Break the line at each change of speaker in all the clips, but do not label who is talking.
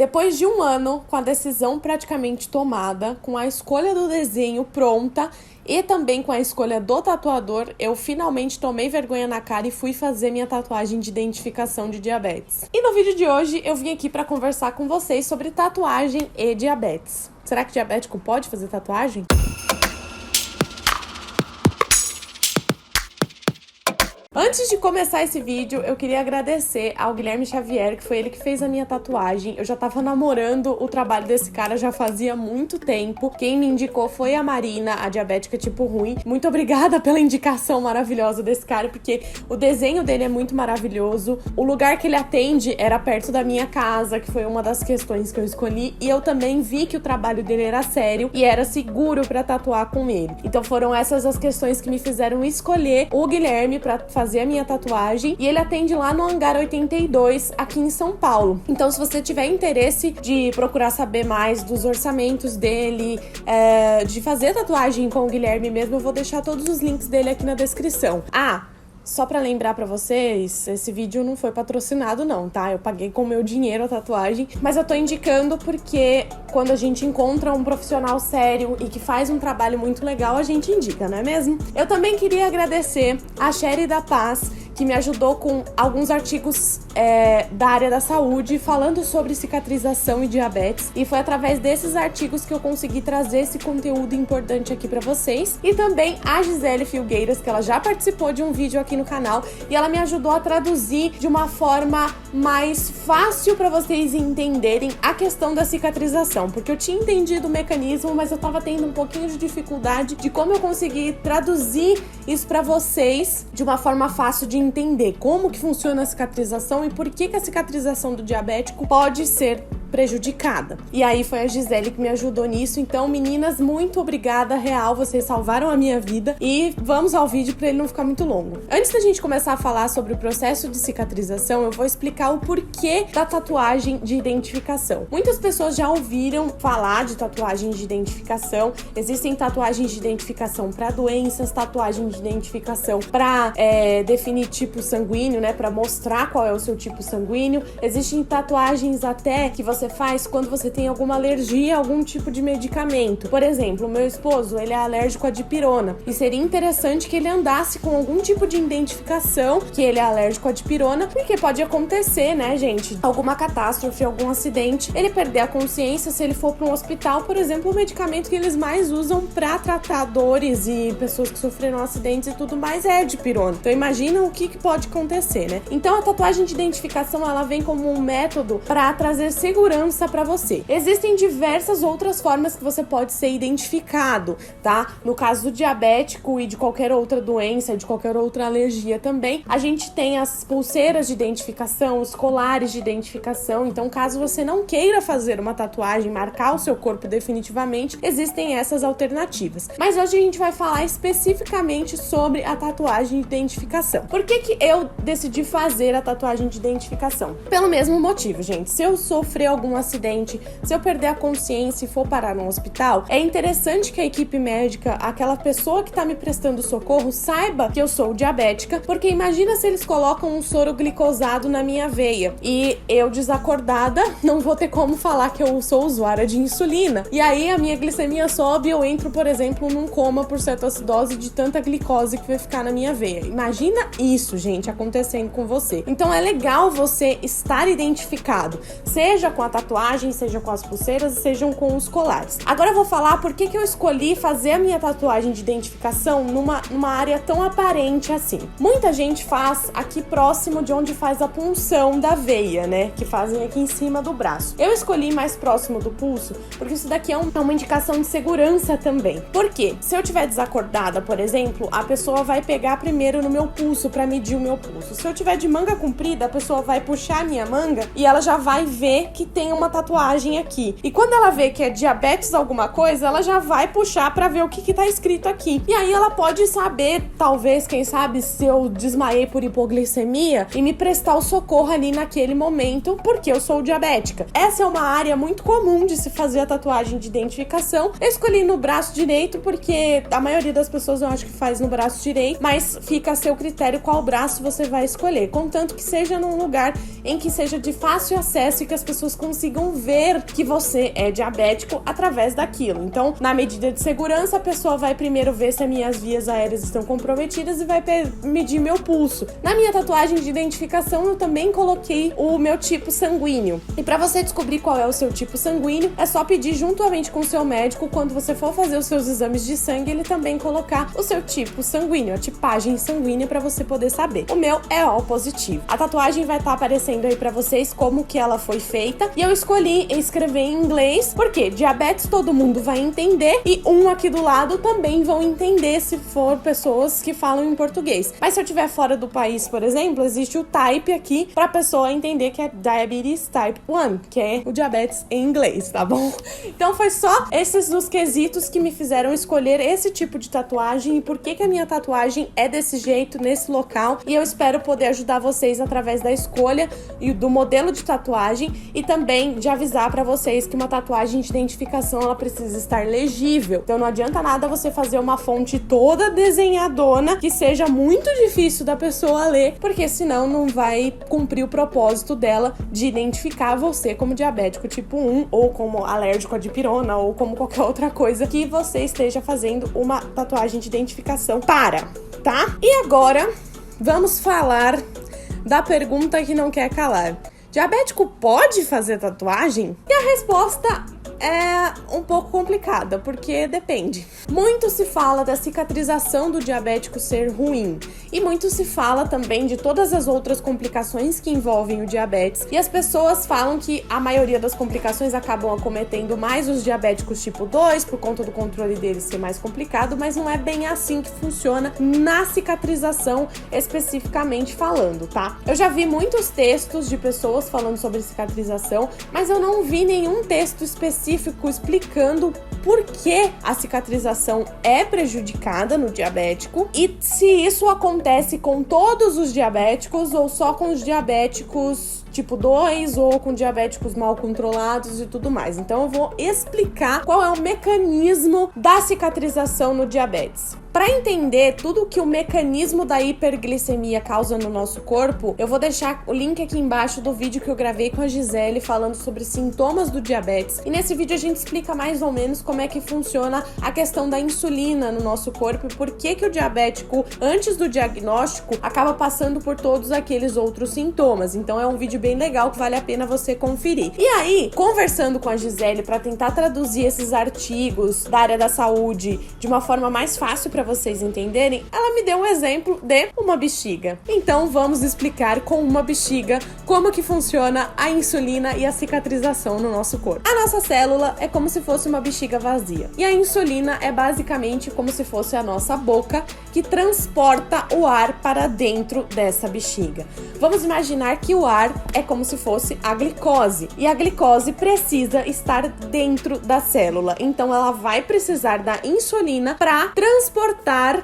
Depois de um ano, com a decisão praticamente tomada, com a escolha do desenho pronta e também com a escolha do tatuador, eu finalmente tomei vergonha na cara e fui fazer minha tatuagem de identificação de diabetes. E no vídeo de hoje eu vim aqui para conversar com vocês sobre tatuagem e diabetes. Será que diabético pode fazer tatuagem? Antes de começar esse vídeo, eu queria agradecer ao Guilherme Xavier, que foi ele que fez a minha tatuagem. Eu já tava namorando o trabalho desse cara já fazia muito tempo. Quem me indicou foi a Marina, a diabética tipo ruim. Muito obrigada pela indicação maravilhosa desse cara, porque o desenho dele é muito maravilhoso. O lugar que ele atende era perto da minha casa, que foi uma das questões que eu escolhi. E eu também vi que o trabalho dele era sério e era seguro pra tatuar com ele. Então foram essas as questões que me fizeram escolher o Guilherme pra fazer a minha tatuagem, e ele atende lá no Hangar 82, aqui em São Paulo. Então, se você tiver interesse de procurar saber mais dos orçamentos dele, de fazer tatuagem com o Guilherme mesmo, eu vou deixar todos os links dele aqui na descrição. Só pra lembrar pra vocês, esse vídeo não foi patrocinado não, tá? Eu paguei com o meu dinheiro a tatuagem, mas eu tô indicando porque quando a gente encontra um profissional sério e que faz um trabalho muito legal, a gente indica, não é mesmo? Eu também queria agradecer a Sherry da Paz, que me ajudou com alguns artigos da área da saúde, falando sobre cicatrização e diabetes. E foi através desses artigos que eu consegui trazer esse conteúdo importante aqui pra vocês. E também a Gisele Filgueiras, que ela já participou de um vídeo aqui no canal, e ela me ajudou a traduzir de uma forma mais fácil pra vocês entenderem a questão da cicatrização. Porque eu tinha entendido o mecanismo, mas eu tava tendo um pouquinho de dificuldade de como eu consegui traduzir isso pra vocês de uma forma fácil de entender como que funciona a cicatrização e por que a cicatrização do diabético pode ser prejudicada. E aí foi a Gisele que me ajudou nisso. Então, meninas, muito obrigada, real, vocês salvaram a minha vida. E vamos ao vídeo para ele não ficar muito longo. Antes da gente começar a falar sobre o processo de cicatrização, eu vou explicar o porquê da tatuagem de identificação. Muitas pessoas já ouviram falar de tatuagem de identificação. Existem tatuagens de identificação para doenças, tatuagem de identificação para definir tipo sanguíneo, né, para mostrar qual é o seu tipo sanguíneo. Existem tatuagens até que você faz quando você tem alguma alergia a algum tipo de medicamento. Por exemplo, o meu esposo, ele é alérgico à dipirona, e seria interessante que ele andasse com algum tipo de identificação que ele é alérgico à dipirona, porque pode acontecer, né, gente, alguma catástrofe, algum acidente, ele perder a consciência se ele for para um hospital. Por exemplo, o medicamento que eles mais usam para tratar dores e pessoas que sofreram acidentes e tudo mais é a dipirona. Então imagina o que pode acontecer, né? Então a tatuagem de identificação, ela vem como um método para trazer segurança para você. Existem diversas outras formas que você pode ser identificado, tá? No caso do diabético e de qualquer outra doença, de qualquer outra alergia também, a gente tem as pulseiras de identificação, os colares de identificação. Então, caso você não queira fazer uma tatuagem, marcar o seu corpo definitivamente, existem essas alternativas. Mas hoje a gente vai falar especificamente sobre a tatuagem de identificação. Por que eu decidi fazer a tatuagem de identificação? Pelo mesmo motivo, gente. Se eu sofrer algum acidente, se eu perder a consciência e for parar no hospital, é interessante que a equipe médica, aquela pessoa que tá me prestando socorro, saiba que eu sou diabética, porque imagina se eles colocam um soro glicosado na minha veia e eu desacordada não vou ter como falar que eu sou usuária de insulina, e aí a minha glicemia sobe e eu entro, por exemplo, num coma por cetoacidose de tanta glicose que vai ficar na minha veia. Imagina isso, gente, acontecendo com você. Então é legal você estar identificado, seja com a tatuagem, seja com as pulseiras, sejam com os colares. Agora eu vou falar por que eu escolhi fazer a minha tatuagem de identificação numa área tão aparente assim. Muita gente faz aqui próximo de onde faz a punção da veia, né? Que fazem aqui em cima do braço. Eu escolhi mais próximo do pulso, porque isso daqui é uma indicação de segurança também. Por quê? Se eu estiver desacordada, por exemplo, a pessoa vai pegar primeiro no meu pulso para medir o meu pulso. Se eu tiver de manga comprida, a pessoa vai puxar a minha manga e ela já vai ver que tem uma tatuagem aqui. E quando ela vê que é diabetes alguma coisa, ela já vai puxar pra ver o que tá escrito aqui. E aí ela pode saber, talvez, quem sabe, se eu desmaiei por hipoglicemia e me prestar o socorro ali naquele momento, porque eu sou diabética. Essa é uma área muito comum de se fazer a tatuagem de identificação. Eu escolhi no braço direito porque a maioria das pessoas eu acho que faz no braço direito, mas fica a seu critério qual braço você vai escolher, contanto que seja num lugar em que seja de fácil acesso e que as pessoas consigam ver que você é diabético através daquilo. Então, na medida de segurança, a pessoa vai primeiro ver se as minhas vias aéreas estão comprometidas e vai medir meu pulso. Na minha tatuagem de identificação, eu também coloquei o meu tipo sanguíneo. E para você descobrir qual é o seu tipo sanguíneo, é só pedir juntamente com o seu médico, quando você for fazer os seus exames de sangue, ele também colocar o seu tipo sanguíneo, a tipagem sanguínea, para você poder saber. O meu é O positivo. A tatuagem vai estar aparecendo aí para vocês como que ela foi feita, e eu escolhi escrever em inglês, porque diabetes todo mundo vai entender, e aqui do lado também vão entender se for pessoas que falam em português. Mas se eu estiver fora do país, por exemplo, existe o type aqui pra pessoa entender que é Diabetes Type 1, que é o diabetes em inglês, tá bom? Então foi só esses os quesitos que me fizeram escolher esse tipo de tatuagem e por que a minha tatuagem é desse jeito, nesse local, e eu espero poder ajudar vocês através da escolha e do modelo de tatuagem, e também de avisar pra vocês que uma tatuagem de identificação, ela precisa estar legível. Então não adianta nada você fazer uma fonte toda desenhadona que seja muito difícil da pessoa ler, porque senão não vai cumprir o propósito dela de identificar você como diabético tipo 1, ou como alérgico à dipirona, ou como qualquer outra coisa que você esteja fazendo uma tatuagem de identificação para, tá? E agora vamos falar da pergunta que não quer calar. Diabético pode fazer tatuagem? E a resposta é um pouco complicada, porque depende. Muito se fala da cicatrização do diabético ser ruim, e muito se fala também de todas as outras complicações que envolvem o diabetes, e as pessoas falam que a maioria das complicações acabam acometendo mais os diabéticos tipo 2, por conta do controle deles ser mais complicado, mas não é bem assim que funciona na cicatrização especificamente falando, tá? Eu já vi muitos textos de pessoas falando sobre cicatrização, mas eu não vi nenhum texto específico explicando por que a cicatrização é prejudicada no diabético e se isso acontece com todos os diabéticos ou só com os diabéticos tipo 2 ou com diabéticos mal controlados e tudo mais. Então eu vou explicar qual é o mecanismo da cicatrização no diabetes. Para entender tudo que o mecanismo da hiperglicemia causa no nosso corpo, eu vou deixar o link aqui embaixo do vídeo que eu gravei com a Gisele falando sobre sintomas do diabetes. E nesse vídeo a gente explica mais ou menos como é que funciona a questão da insulina no nosso corpo e por que o diabético, antes do diagnóstico, acaba passando por todos aqueles outros sintomas. Então é um vídeo bem legal que vale a pena você conferir. E aí, conversando com a Gisele para tentar traduzir esses artigos da área da saúde de uma forma mais fácil para vocês entenderem, ela me deu um exemplo de uma bexiga. Então vamos explicar com uma bexiga como que funciona a insulina e a cicatrização no nosso corpo. A nossa célula é como se fosse uma bexiga vazia. E a insulina é basicamente como se fosse a nossa boca que transporta o ar para dentro dessa bexiga. Vamos imaginar que o ar é como se fosse a glicose. E a glicose precisa estar dentro da célula. Então ela vai precisar da insulina para transportar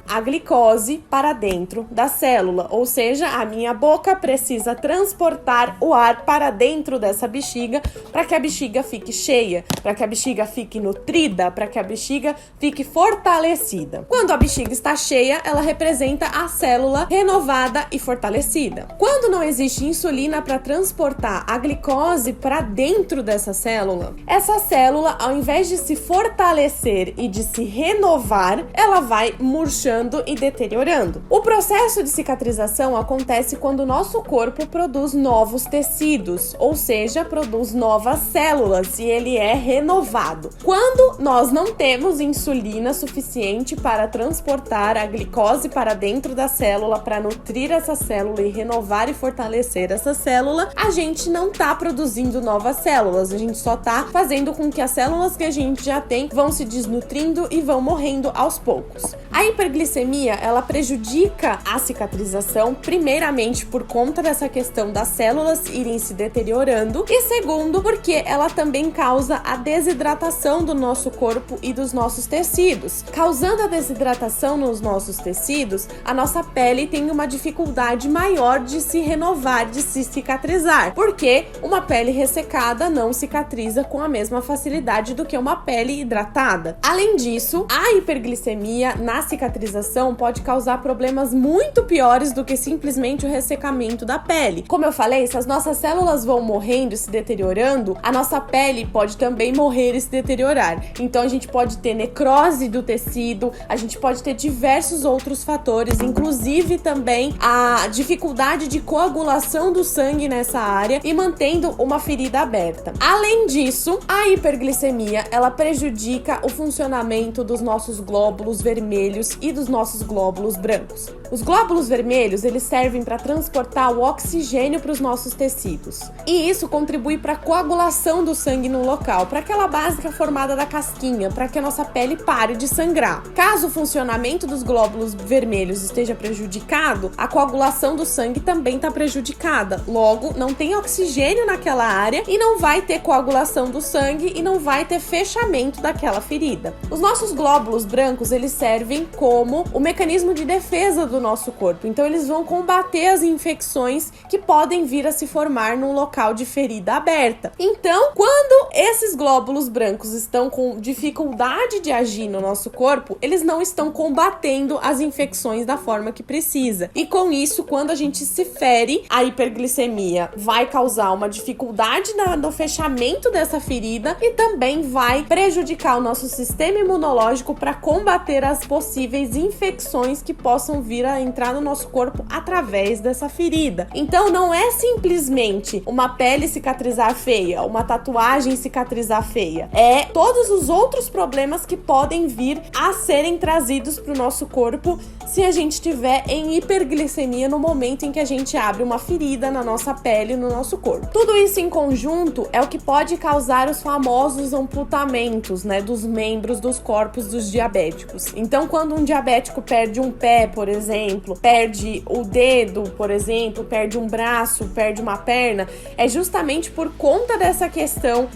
a glicose para dentro da célula, ou seja, a minha boca precisa transportar o ar para dentro dessa bexiga para que a bexiga fique cheia, para que a bexiga fique nutrida, para que a bexiga fique fortalecida. Quando a bexiga está cheia, ela representa a célula renovada e fortalecida. Quando não existe insulina para transportar a glicose para dentro dessa célula, essa célula, ao invés de se fortalecer e de se renovar, ela vai murchando e deteriorando. O processo de cicatrização acontece quando o nosso corpo produz novos tecidos, ou seja, produz novas células e ele é renovado. Quando nós não temos insulina suficiente para transportar a glicose para dentro da célula, para nutrir essa célula e renovar e fortalecer essa célula, a gente não está produzindo novas células, a gente só está fazendo com que as células que a gente já tem vão se desnutrindo e vão morrendo aos poucos. A hiperglicemia, ela prejudica a cicatrização, primeiramente por conta dessa questão das células irem se deteriorando e segundo, porque ela também causa a desidratação do nosso corpo e dos nossos tecidos. Causando a desidratação nos nossos tecidos, a nossa pele tem uma dificuldade maior de se renovar, de se cicatrizar, porque uma pele ressecada não cicatriza com a mesma facilidade do que uma pele hidratada. Além disso, a hiperglicemia na cicatrização pode causar problemas muito piores do que simplesmente o ressecamento da pele. Como eu falei, se as nossas células vão morrendo e se deteriorando, a nossa pele pode também morrer e se deteriorar. Então a gente pode ter necrose do tecido, a gente pode ter diversos outros fatores, inclusive também a dificuldade de coagulação do sangue nessa área e mantendo uma ferida aberta. Além disso, a hiperglicemia, ela prejudica o funcionamento dos nossos glóbulos vermelhos e dos nossos glóbulos brancos. Os glóbulos vermelhos, eles servem para transportar o oxigênio para os nossos tecidos. E isso contribui para a coagulação do sangue no local, para aquela básica formada da casquinha, para que a nossa pele pare de sangrar. Caso o funcionamento dos glóbulos vermelhos esteja prejudicado, a coagulação do sangue também está prejudicada. Logo, não tem oxigênio naquela área e não vai ter coagulação do sangue e não vai ter fechamento daquela ferida. Os nossos glóbulos brancos, eles servem como o mecanismo de defesa do nosso corpo. Então, eles vão combater as infecções que podem vir a se formar num local de ferida aberta. Então, quando esses glóbulos brancos estão com dificuldade de agir no nosso corpo, eles não estão combatendo as infecções da forma que precisa. E com isso, quando a gente se fere, a hiperglicemia vai causar uma dificuldade no fechamento dessa ferida e também vai prejudicar o nosso sistema imunológico para combater as possíveis infecções que possam vir a entrar no nosso corpo através dessa ferida. Então, não é simplesmente uma pele cicatrizar feia, uma tatuagem cicatrizar feia. É todos os outros problemas que podem vir a serem trazidos para o nosso corpo se a gente estiver em hiperglicemia no momento em que a gente abre uma ferida na nossa pele, no nosso corpo. Tudo isso em conjunto é o que pode causar os famosos amputamentos, né, dos membros dos corpos dos diabéticos. Então, quando um diabético perde um pé, por exemplo, perde o dedo, por exemplo, perde um braço, perde uma perna, é justamente por conta dessa questão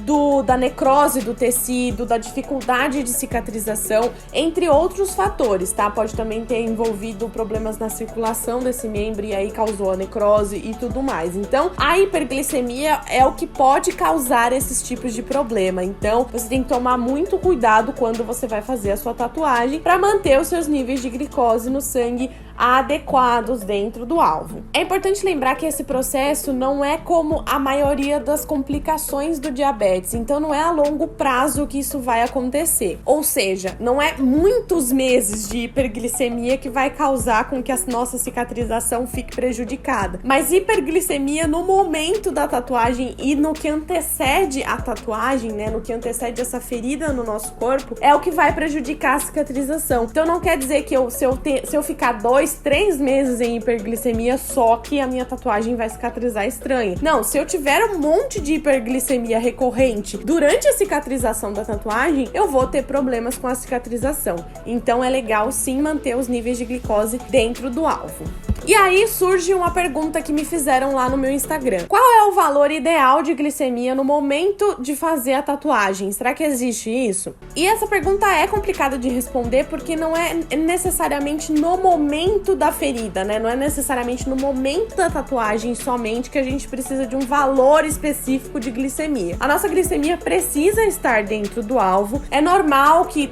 da necrose do tecido, da dificuldade de cicatrização, entre outros fatores, tá? Pode também ter envolvido problemas na circulação desse membro e aí causou a necrose e tudo mais. Então, a hiperglicemia é o que pode causar esses tipos de problema. Então, você tem que tomar muito cuidado quando você vai fazer a sua tatuagem para manter os seus níveis de glicose no sangue adequados dentro do alvo. É importante lembrar que esse processo não é como a maioria das complicações do diabetes, então não é a longo prazo que isso vai acontecer. Ou seja, não é muitos meses de hiperglicemia que vai causar com que a nossa cicatrização fique prejudicada. Mas hiperglicemia no momento da tatuagem e no que antecede a tatuagem, né, no que antecede essa ferida no nosso corpo, é o que vai prejudicar a cicatrização. Então não quer dizer que se eu ficar 2-3 meses em hiperglicemia, só que a minha tatuagem vai cicatrizar estranha. Não, se eu tiver um monte de hiperglicemia recorrente durante a cicatrização da tatuagem, eu vou ter problemas com a cicatrização. Então é legal sim manter os níveis de glicose dentro do alvo. E aí surge uma pergunta que me fizeram lá no meu Instagram. Qual é o valor ideal de glicemia no momento de fazer a tatuagem? Será que existe isso? E essa pergunta é complicada de responder porque não é necessariamente no momento da ferida, né? Não é necessariamente no momento da tatuagem somente que a gente precisa de um valor específico de glicemia. A nossa glicemia precisa estar dentro do alvo. É normal que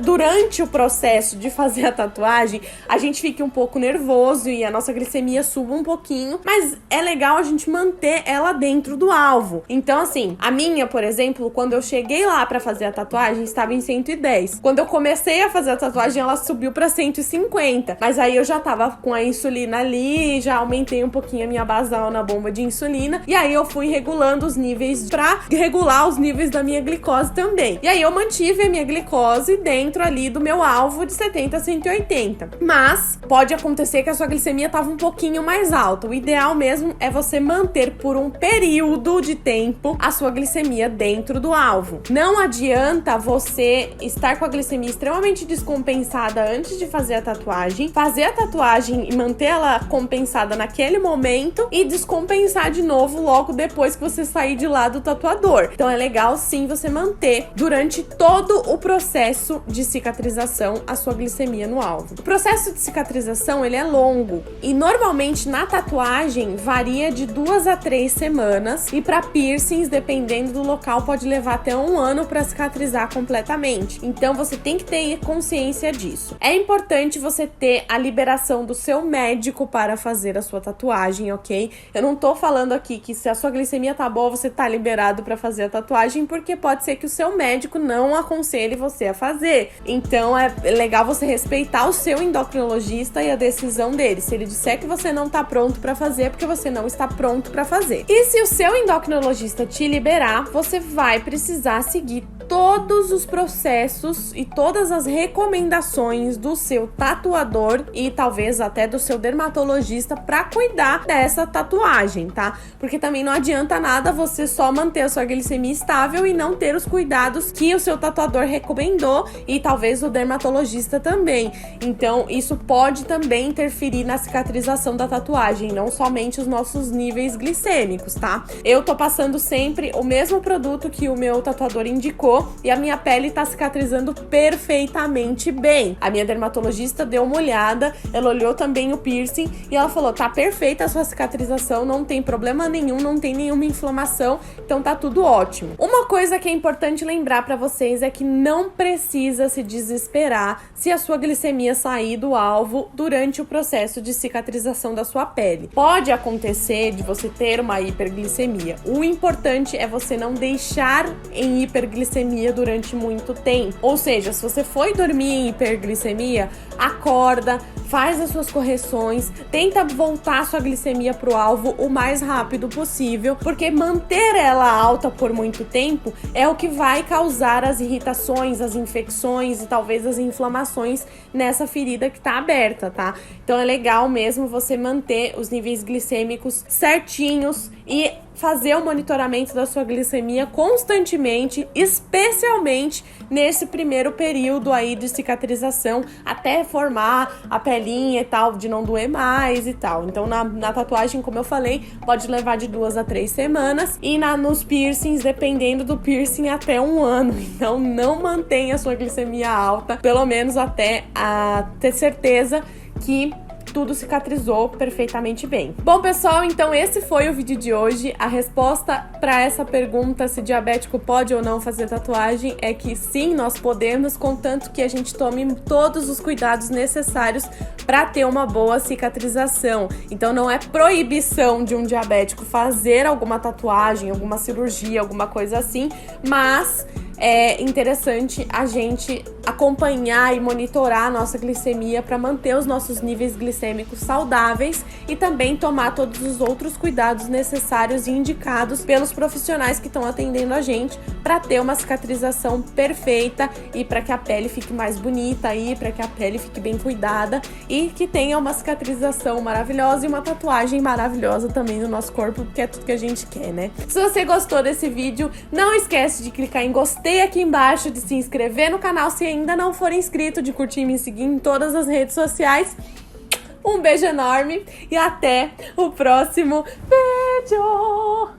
durante o processo de fazer a tatuagem a gente fique um pouco nervoso e a nossa glicemia suba um pouquinho, mas é legal a gente manter ela dentro do alvo. Então, assim, a minha, por exemplo, quando eu cheguei lá pra fazer a tatuagem, estava em 110. Quando eu comecei a fazer a tatuagem, ela subiu pra 150. Mas aí eu já tava com a insulina ali, já aumentei um pouquinho a minha basal na bomba de insulina, e aí eu fui regulando os níveis pra regular os níveis da minha glicose também. E aí eu mantive a minha glicose dentro ali do meu alvo de 70 a 180. Mas pode acontecer que a sua glicemia estava um pouquinho mais alta. O ideal mesmo é você manter por um período de tempo a sua glicemia dentro do alvo. Não adianta você estar com a glicemia extremamente descompensada antes de fazer a tatuagem e manter ela compensada naquele momento e descompensar de novo logo depois que você sair de lá do tatuador. Então é legal sim você manter durante todo o processo de cicatrização a sua glicemia no alvo. O processo de cicatrização ele é longo. E normalmente na tatuagem varia de 2 a 3 semanas, e para piercings, dependendo do local, pode levar até 1 ano para cicatrizar completamente. Então você tem que ter consciência disso. É importante você ter a liberação do seu médico para fazer a sua tatuagem, ok? Eu não tô falando aqui que se a sua glicemia tá boa, você tá liberado para fazer a tatuagem, porque pode ser que o seu médico não aconselhe você a fazer. Então é legal você respeitar o seu endocrinologista e a decisão dele. Se ele disser que você não tá pronto para fazer, é porque você não está pronto para fazer. E se o seu endocrinologista te liberar, você vai precisar seguir todos os processos e todas as recomendações do seu tatuador e talvez até do seu dermatologista para cuidar dessa tatuagem, tá? Porque também não adianta nada você só manter a sua glicemia estável e não ter os cuidados que o seu tatuador recomendou e talvez o dermatologista também. Então, isso pode também interferir na cicatrização da tatuagem, não somente os nossos níveis glicêmicos, tá? Eu tô passando sempre o mesmo produto que o meu tatuador indicou e a minha pele tá cicatrizando perfeitamente bem. A minha dermatologista deu uma olhada, ela olhou também o piercing e ela falou, tá perfeita a sua cicatrização, não tem problema nenhum, não tem nenhuma inflamação, então tá tudo ótimo. Uma coisa que é importante lembrar pra vocês é que não precisa se desesperar se a sua glicemia sair do alvo durante o processo de cicatrização da sua pele. Pode acontecer de você ter uma hiperglicemia. O importante é você não deixar em hiperglicemia durante muito tempo. Ou seja, se você foi dormir em hiperglicemia, acorda, faz as suas correções, tenta voltar a sua glicemia pro alvo o mais rápido possível, porque manter ela alta por muito tempo é o que vai causar as irritações, as infecções e talvez as inflamações nessa ferida que tá aberta, tá? Então é legal mesmo você manter os níveis glicêmicos certinhos e fazer o monitoramento da sua glicemia constantemente, especialmente nesse primeiro período aí de cicatrização, até formar a pelinha e tal, de não doer mais e tal. Então na tatuagem, como eu falei, pode levar de 2 a 3 semanas e nos piercings, dependendo do piercing, até 1 ano. Então não mantenha a sua glicemia alta, pelo menos até ter certeza que tudo cicatrizou perfeitamente bem. Bom, pessoal, então esse foi o vídeo de hoje. A resposta para essa pergunta, se diabético pode ou não fazer tatuagem, é que sim, nós podemos, contanto que a gente tome todos os cuidados necessários para ter uma boa cicatrização. Então não é proibição de um diabético fazer alguma tatuagem, alguma cirurgia, alguma coisa assim, mas é interessante a gente acompanhar e monitorar a nossa glicemia para manter os nossos níveis glicêmicos saudáveis e também tomar todos os outros cuidados necessários e indicados pelos profissionais que estão atendendo a gente para ter uma cicatrização perfeita e para que a pele fique mais bonita aí, para que a pele fique bem cuidada e que tenha uma cicatrização maravilhosa e uma tatuagem maravilhosa também no nosso corpo, porque é tudo que a gente quer, né? Se você gostou desse vídeo, não esquece de clicar em gostei aqui embaixo, de se inscrever no canal se ainda não for inscrito, de curtir e me seguir em todas as redes sociais. Um beijo enorme e até o próximo vídeo!